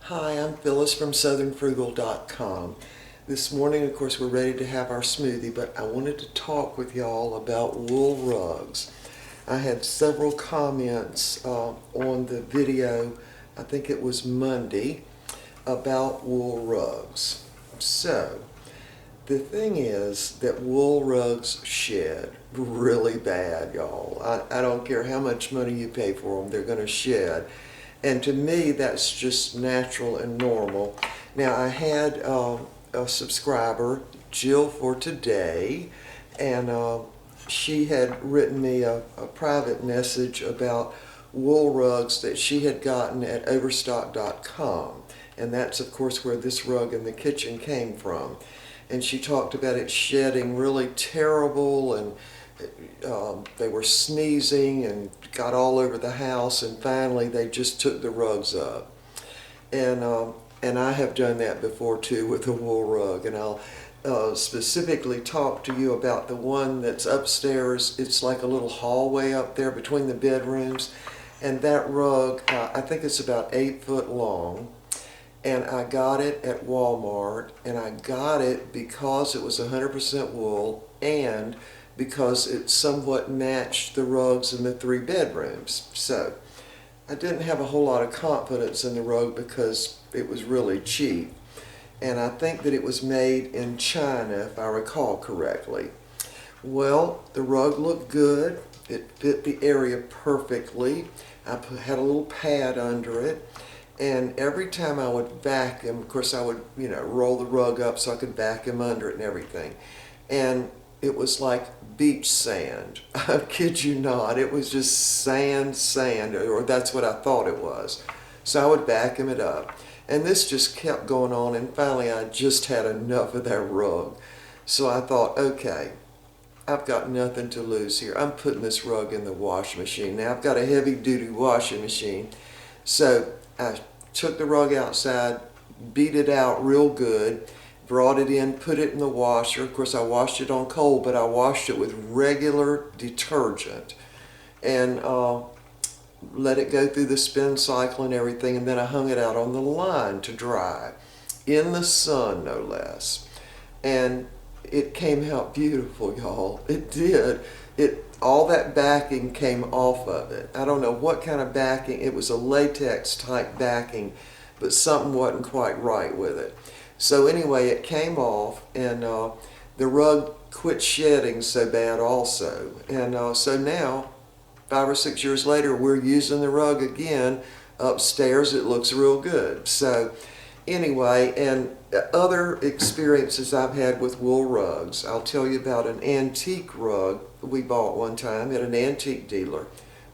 Hi, I'm Phyllis from southernfrugal.com. This morning, of course, we're ready to have our smoothie, but I wanted to talk with y'all about wool rugs. I had several comments on the video, I think it was Monday, about wool rugs. So, the thing is that wool rugs shed really bad, y'all. I don't care how much money you pay for them, they're going to shed. And to me, that's just natural and normal. Now, I had a subscriber, Jill for Today, and she had written me a private message about wool rugs that she had gotten at overstock.com. And that's, of course, where this rug in the kitchen came from. And she talked about it shedding really terrible, and they were sneezing and got all over the house, and finally they just took the rugs up. And I have done that before too with a wool rug, and I'll specifically talk to you about the one that's upstairs. It's like a little hallway up there between the bedrooms, and that rug, I think it's about 8 foot long. And I got it at Walmart, and I got it because it was 100% wool and because it somewhat matched the rugs in the 3 bedrooms. So I didn't have a whole lot of confidence in the rug because it was really cheap. And I think that it was made in China, if I recall correctly. Well, the rug looked good. It fit the area perfectly. I had a little pad under it. And every time I would vacuum, of course I would, roll the rug up so I could vacuum under it and everything. And it was like beach sand. I kid you not. It was just sand, or that's what I thought it was. So I would vacuum it up. And this just kept going on, and finally I just had enough of that rug. So I thought, okay, I've got nothing to lose here. I'm putting this rug in the washing machine. Now I've got a heavy-duty washing machine. So I took the rug outside, beat it out real good, brought it in, put it in the washer. Of course, I washed it on cold, but I washed it with regular detergent and let it go through the spin cycle and everything, and then I hung it out on the line to dry, in the sun no less. And it came out beautiful, y'all. It did. All that backing came off of it. I don't know what kind of backing. It was a latex type backing, but something wasn't quite right with it. So anyway, it came off, and the rug quit shedding so bad also. And so now, 5 or 6 years later, we're using the rug again upstairs. It looks real good. So anyway, and other experiences I've had with wool rugs. I'll tell you about an antique rug we bought one time at an antique dealer.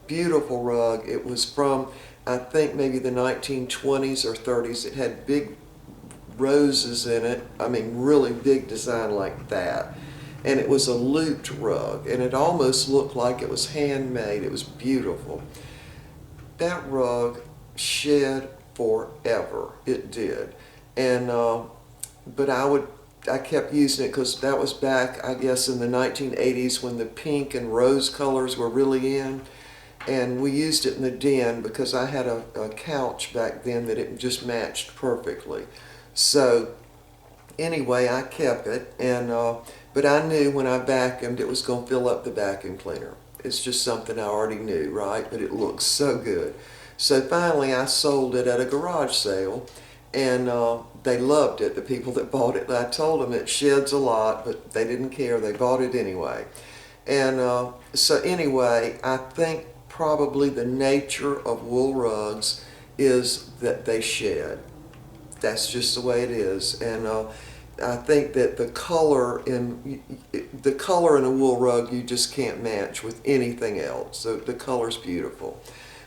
Beautiful rug. It was from, I think, maybe the 1920s or 30s. It had big roses in it. I mean, really big design like that. And it was a looped rug, and it almost looked like it was handmade. It was beautiful. That rug shed forever. It did. And but I kept using it because that was back, I guess, in the 1980s when the pink and rose colors were really in. And we used it in the den because I had a couch back then that it just matched perfectly. So anyway, I kept it, and but I knew when I vacuumed it was going to fill up the vacuum cleaner. It's just something I already knew, right? But it looks so good. So finally I sold it at a garage sale, and they loved it, the people that bought it. I told them it sheds a lot, but they didn't care. They bought it anyway. And so anyway, I think probably the nature of wool rugs is that they shed. That's just the way it is. And I think that the color in a wool rug you just can't match with anything else. So the color's beautiful.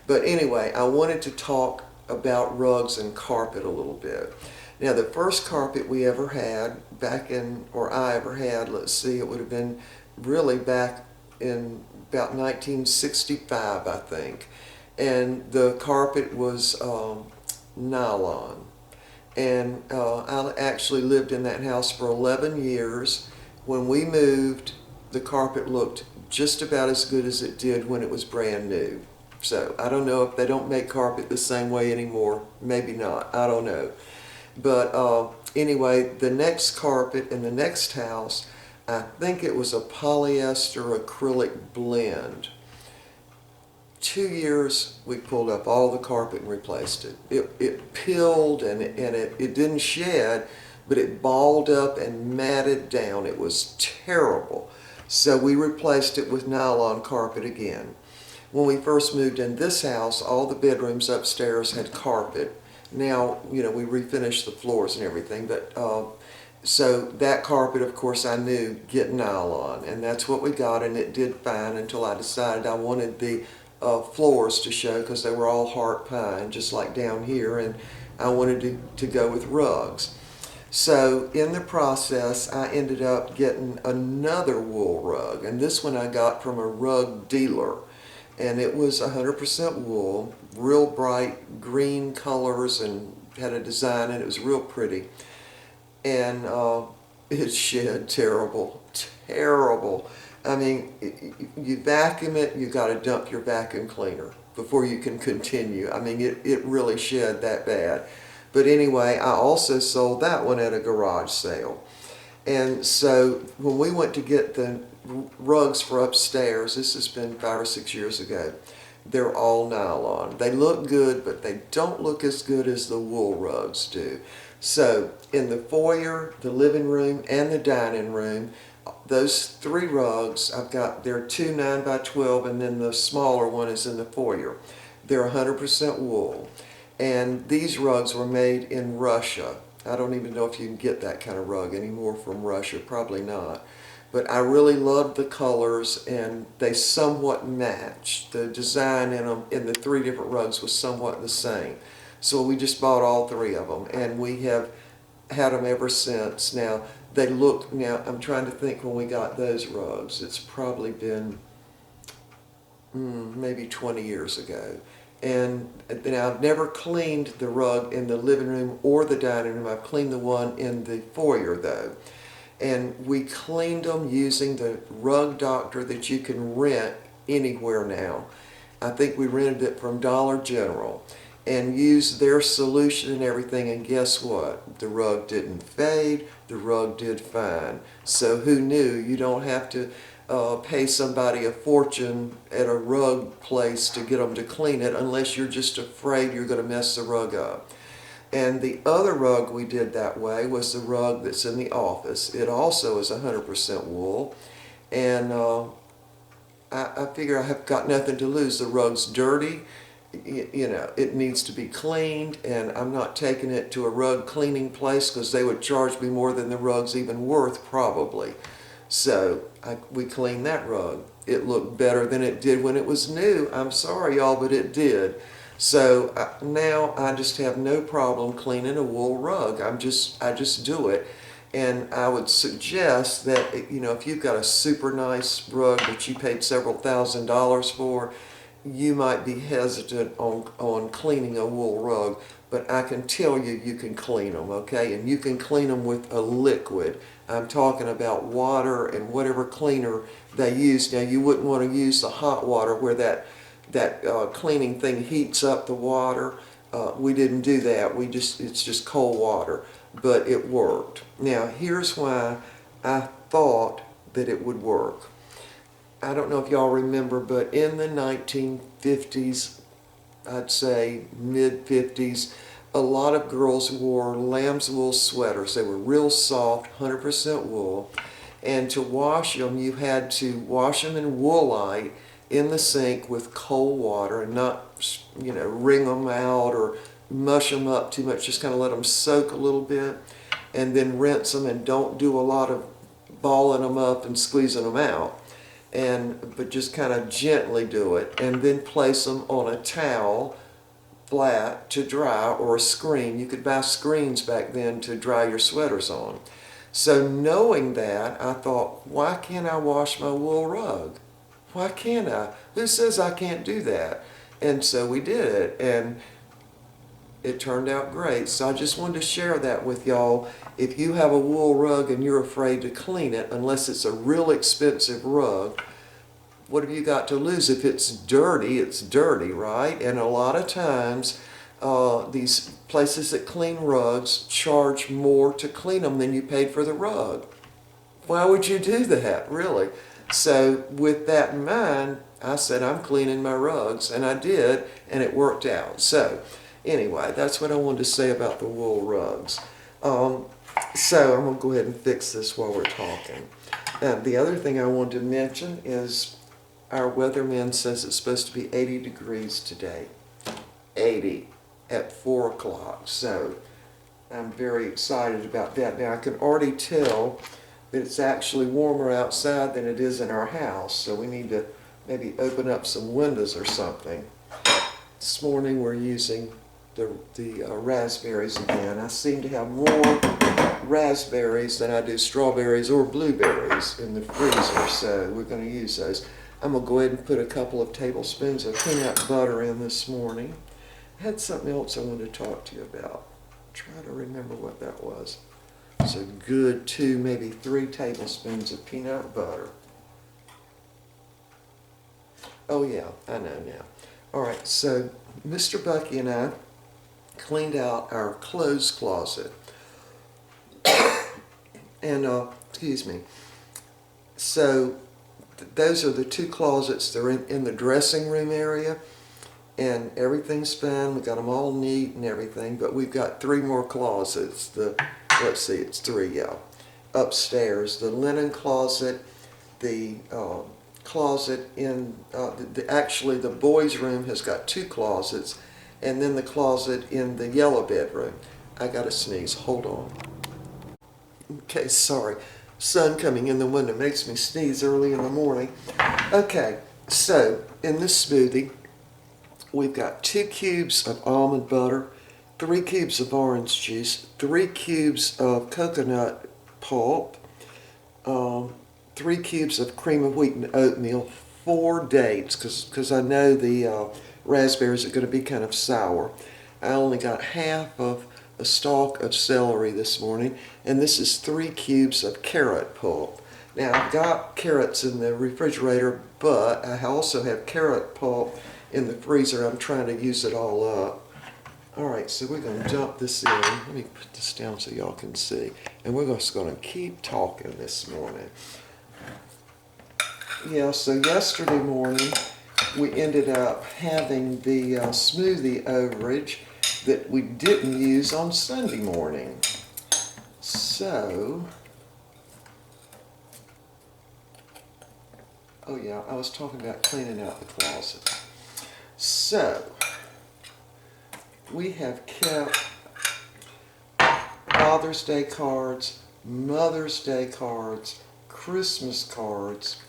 But anyway, I wanted to talk about rugs and carpet a little bit. Now, the first carpet we ever had I ever had, let's see, it would have been really back in about 1965, I think. And the carpet was nylon. And I actually lived in that house for 11 years. When we moved, the carpet looked just about as good as it did when it was brand new. So I don't know if they don't make carpet the same way anymore. Maybe not. I don't know. But anyway, the next carpet in the next house, I think it was a polyester acrylic blend. 2 years, we pulled up all the carpet and replaced it. It peeled and it didn't shed, but it balled up and matted down. It was terrible. So we replaced it with nylon carpet again. When we first moved in this house, all the bedrooms upstairs had carpet. Now, we refinished the floors and everything, but so that carpet, of course, I knew, get nylon, and that's what we got, and it did fine until I decided I wanted the floors to show, because they were all heart pine, just like down here, and I wanted to go with rugs. So in the process, I ended up getting another wool rug, and this one I got from a rug dealer. And it was 100% wool, real bright green colors, and had a design, and it was real pretty. And it shed terrible, terrible. I mean, you vacuum it, you got to dump your vacuum cleaner before you can continue. I mean, it really shed that bad. But anyway, I also sold that one at a garage sale. And so when we went to get the rugs for upstairs, this has been 5 or 6 years ago, they're all nylon. They look good, but they don't look as good as the wool rugs do. So in the foyer, the living room, and the dining room, those 3 rugs, there are 2 9x12, and then the smaller one is in the foyer. They're 100% wool. And these rugs were made in Russia. I don't even know if you can get that kind of rug anymore from Russia, probably not. But I really loved the colors, and they somewhat matched. The design in them, in the 3 different rugs, was somewhat the same. So we just bought all 3 of them, and we have had them ever since. Now, I'm trying to think when we got those rugs. It's probably been maybe 20 years ago. And now I've never cleaned the rug in the living room or the dining room. I've cleaned the one in the foyer, though. And we cleaned them using the rug doctor that you can rent anywhere now. I think we rented it from Dollar General and used their solution and everything, and guess what? The rug didn't fade, the rug did fine. So who knew? You don't have to pay somebody a fortune at a rug place to get them to clean it, unless you're just afraid you're going to mess the rug up. And the other rug we did that way was the rug that's in the office. It also is 100% wool. And I figure I have got nothing to lose. The rug's dirty. It needs to be cleaned, and I'm not taking it to a rug cleaning place because they would charge me more than the rug's even worth, probably. So we cleaned that rug. It looked better than it did when it was new. I'm sorry, y'all, but it did. So now I just have no problem cleaning a wool rug. I just do it. And I would suggest that, if you've got a super nice rug that you paid several $1,000s for, you might be hesitant on cleaning a wool rug. But I can tell you can clean them, okay? And you can clean them with a liquid. I'm talking about water and whatever cleaner they use. Now, you wouldn't want to use the hot water where that cleaning thing heats up the water. We didn't do that. It's just cold water, but it worked. Now, here's why I thought that it would work. I don't know if y'all remember, but in the 1950s, I'd say mid-50s, a lot of girls wore lamb's wool sweaters. They were real soft, 100% wool. And to wash them, you had to wash them in Woolite in the sink with cold water, and not, wring them out or mush them up too much. Just kind of let them soak a little bit, and then rinse them, and don't do a lot of balling them up and squeezing them out. But just kind of gently do it, and then place them on a towel flat to dry, or a screen. You could buy screens back then to dry your sweaters on. So knowing that, I thought, why can't I wash my wool rug? Why can't I? Who says I can't do that? And so we did it, and it turned out great. So I just wanted to share that with y'all. If you have a wool rug and you're afraid to clean it, unless it's a real expensive rug, what have you got to lose? If it's dirty, right? And a lot of times, these places that clean rugs charge more to clean them than you paid for the rug. Why would you do that, really? So with that in mind, I said, I'm cleaning my rugs, and I did, and it worked out. So anyway, that's what I wanted to say about the wool rugs. So I'm going to go ahead and fix this while we're talking. The other thing I wanted to mention is our weatherman says it's supposed to be 80 degrees today. 80 at 4 o'clock. So I'm very excited about that. Now I can already tell that it's actually warmer outside than it is in our house. So we need to maybe open up some windows or something. This morning we're using the raspberries again. I seem to have more raspberries than I do strawberries or blueberries in the freezer, so we're going to use those. I'm going to go ahead and put a couple of tablespoons of peanut butter in this morning. I had something else I wanted to talk to you about. Try to remember what that was. It's a good 2, maybe 3 tablespoons of peanut butter. Oh yeah, I know now. All right, so Mr. Bucky and I cleaned out our clothes closet. And, excuse me. So those are the 2 closets. They're in the dressing room area. And everything's fine. We got them all neat and everything. But we've got 3 more closets. Let's see, it's 3, yeah. Upstairs. The linen closet, the closet in, actually the boys' room has got 2 closets. And then the closet in the yellow bedroom. I got to sneeze. Hold on. Okay, sorry. Sun coming in the window makes me sneeze early in the morning. Okay, so in this smoothie, we've got 2 cubes of almond butter, 3 cubes of orange juice, 3 cubes of coconut pulp, 3 cubes of cream of wheat and oatmeal, 4 dates, because I know the raspberries are going to be kind of sour. I only got half of a stalk of celery this morning, and this is 3 cubes of carrot pulp. Now I've got carrots in the refrigerator, but I also have carrot pulp in the freezer. I'm trying to use it all up. Alright, so we're going to dump this in. Let me put this down so y'all can see. And we're just going to keep talking this morning. Yeah, so yesterday morning we ended up having the smoothie overage that we didn't use on Sunday morning. So, oh yeah, I was talking about cleaning out the closet. So, we have kept Father's Day cards, Mother's Day cards, Christmas cards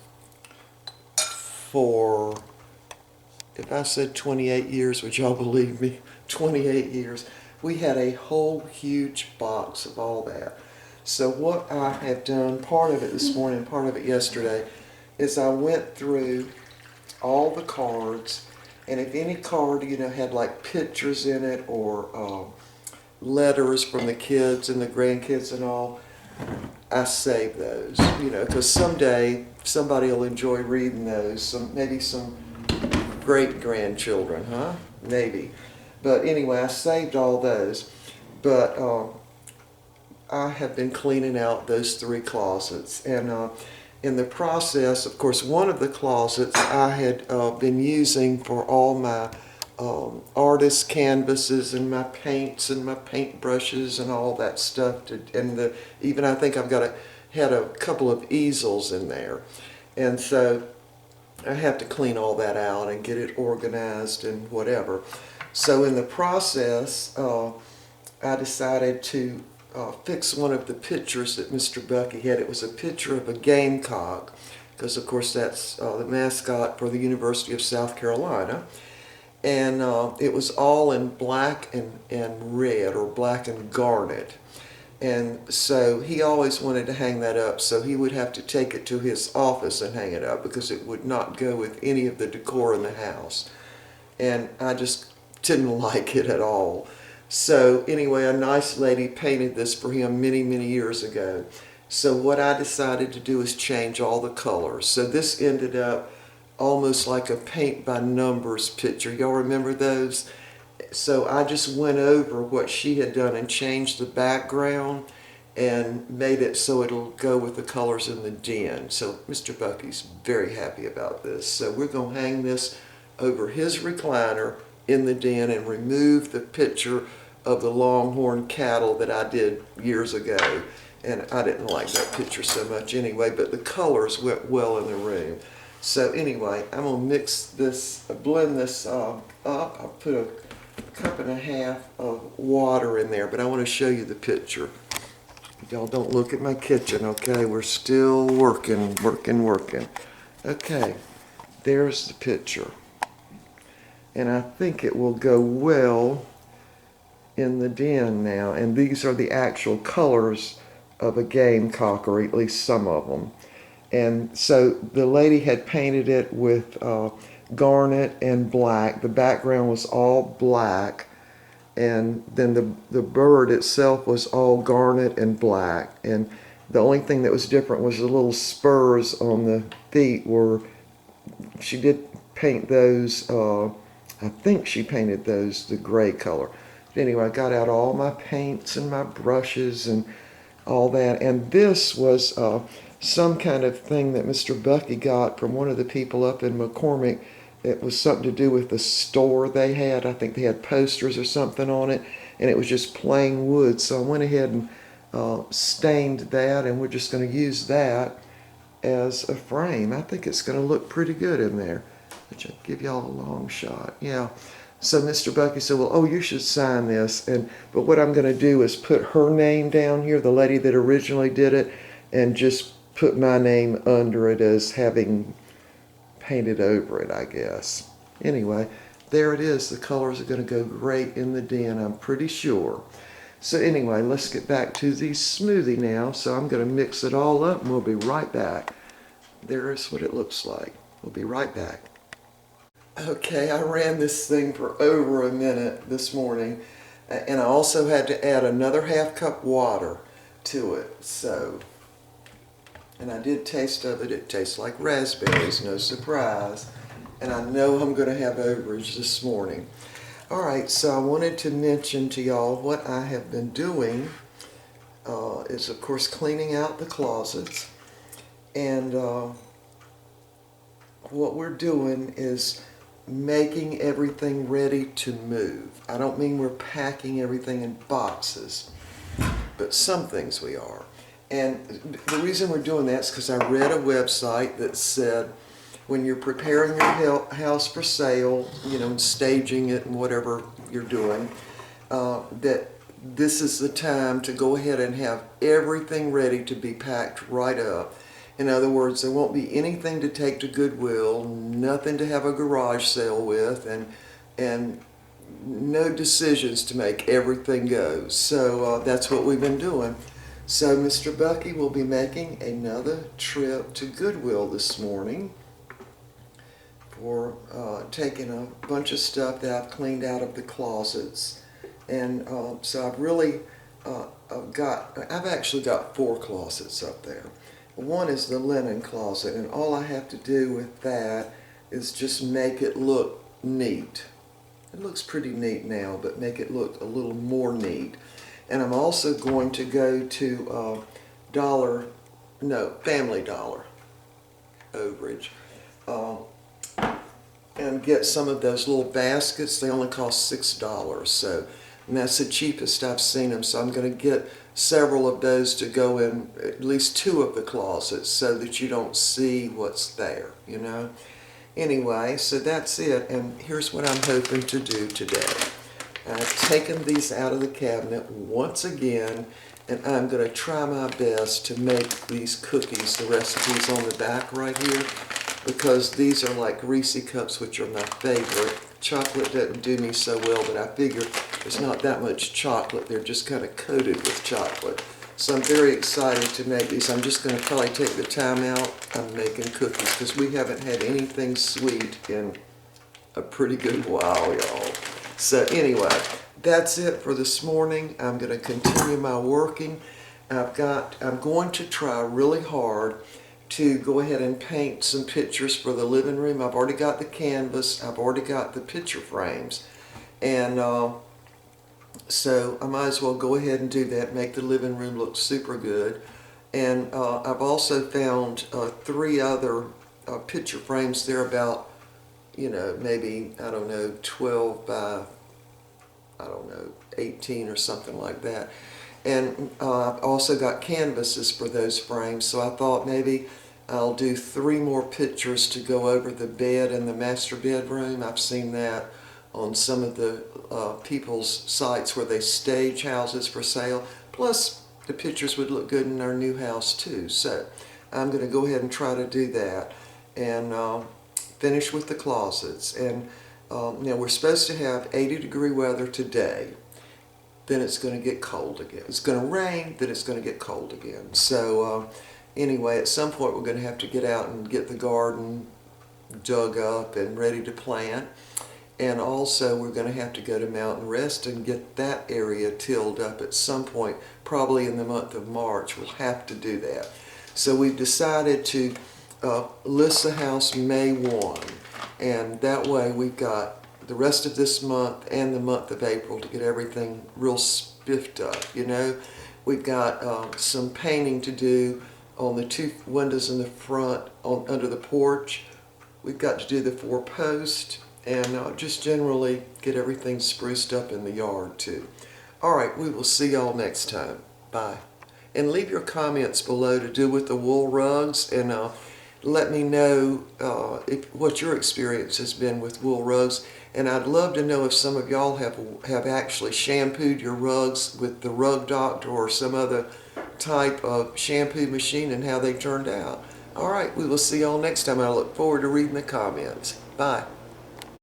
for, if I said 28 years, would y'all believe me? 28 years. We had a whole huge box of all that. So what I have done, part of it this morning, part of it yesterday, is I went through all the cards, and if any card, had like pictures in it or letters from the kids and the grandkids and all, I save those, because someday somebody will enjoy reading those. Maybe some great-grandchildren, huh? Maybe. But anyway, I saved all those. But I have been cleaning out those 3 closets. And in the process, of course, one of the closets I had been using for all my artist canvases and my paints and my paint brushes and all that stuff. Even I think I've had a couple of easels in there. And so I have to clean all that out and get it organized and whatever. So in the process, I decided to fix one of the pictures that Mr. Bucky had. It was a picture of a gamecock, because of course that's the mascot for the University of South Carolina. And it was all in black and red, or black and garnet. And so he always wanted to hang that up, so he would have to take it to his office and hang it up, because it would not go with any of the decor in the house. And I just didn't like it at all. So anyway, a nice lady painted this for him many, many years ago. So what I decided to do is change all the colors. So this ended up almost like a paint by numbers picture. Y'all remember those? So I just went over what she had done and changed the background and made it so it'll go with the colors in the den. So Mr. Bucky's very happy about this. So we're going to hang this over his recliner in the den and remove the picture of the longhorn cattle that I did years ago. And I didn't like that picture so much anyway, but the colors went well in the room. So anyway, I'm going to mix this, blend this up. I'll put a cup and a half of water in there, but I want to show you the picture. Y'all don't look at my kitchen, okay? We're still working. Okay, there's the picture. And I think it will go well in the den now. And these are the actual colors of a gamecock, or at least some of them. And so the lady had painted it with garnet and black. The background was all black. And then the bird itself was all garnet and black. And the only thing that was different was the little spurs on the feet she did paint those, I think she painted those the gray color. But anyway, I got out all my paints and my brushes and all that. And this was some kind of thing that Mr. Bucky got from one of the people up in McCormick. It was something to do with the store they had. I think they had posters or something on it, and it was just plain wood. So I went ahead and stained that, and we're just going to use that as a frame. I think it's going to look pretty good in there. I'll give y'all a long shot. Yeah. So Mr. Bucky said, well, oh, you should sign this. But what I'm going to do is put her name down here, the lady that originally did it, and just put my name under it as having painted over it, I guess. Anyway, there it is. The colors are going to go great in the den, I'm pretty sure. So anyway, let's get back to the smoothie now. So I'm going to mix it all up, and we'll be right back. There's what it looks like. We'll be right back. Okay, I ran this thing for over a minute this morning, and I also had to add another half cup water to it. So, and I did taste of it. It tastes like raspberries, no surprise. And I know I'm going to have overage this morning. All right, so I wanted to mention to y'all what I have been doing is, of course, cleaning out the closets. And what we're doing is making everything ready to move. I don't mean we're packing everything in boxes, but some things we are. And the reason we're doing that is because I read a website that said when you're preparing your house for sale, you know, staging it and whatever you're doing, that this is the time to go ahead and have everything ready to be packed right up. In other words, there won't be anything to take to Goodwill, nothing to have a garage sale with, and no decisions to make. Everything goes. So that's what we've been doing. So Mr. Bucky will be making another trip to Goodwill this morning for taking a bunch of stuff that I've cleaned out of the closets. And so I've really I've actually got 4 closets up there. One is the linen closet, and all I have to do with that is just make it look neat. It looks pretty neat now, but make it look a little more neat. And I'm also going to go to Family Dollar overage and get some of those little baskets. They only cost $6, so, and that's the cheapest I've seen them. So I'm going to get several of those to go in at least 2 of the closets so that you don't see what's there, you know. Anyway, so that's it, and here's what I'm hoping to do today. I've taken these out of the cabinet once again, and I'm going to try my best to make these cookies. The recipe's on the back right here, because these are like Reese cups, which are my favorite. Chocolate doesn't do me so well, but I figure there's not that much chocolate. They're just kind of coated with chocolate. So I'm very excited to make these. I'm just going to probably take the time out. I'm making cookies because we haven't had anything sweet in a pretty good while, y'all. So anyway, that's it for this morning. I'm going to continue my working. I'm going to try really hard to go ahead and paint some pictures for the living room. I've already got the canvas, I've already got the picture frames, and so I might as well go ahead and do that, make the living room look super good. And I've also found 3 other picture frames. They're about, maybe, I don't know, 12 by, I don't know, 18 or something like that. And I've also got canvases for those frames, so I thought maybe I'll do 3 more pictures to go over the bed in the master bedroom. I've seen that on some of the people's sites where they stage houses for sale. Plus, the pictures would look good in our new house too. So I'm going to go ahead and try to do that and finish with the closets. And now we're supposed to have 80-degree weather today. Then it's going to get cold again. It's going to rain, then it's going to get cold again. So anyway, at some point we're going to have to get out and get the garden dug up and ready to plant. And also we're going to have to go to Mountain Rest and get that area tilled up at some point, probably in the month of March. We'll have to do that. So we've decided to list the house May 1. And that way we've got the rest of this month and the month of April to get everything real spiffed up, We've got some painting to do on the 2 windows in the front under the porch. We've got to do the 4 posts and just generally get everything spruced up in the yard too. All right, we will see y'all next time. Bye. And leave your comments below to do with the wool rugs, and let me know what your experience has been with wool rugs. And I'd love to know if some of y'all have actually shampooed your rugs with the Rug Doctor or some other type of shampoo machine and how they turned out. All right, we will see y'all next time. I look forward to reading the comments. Bye.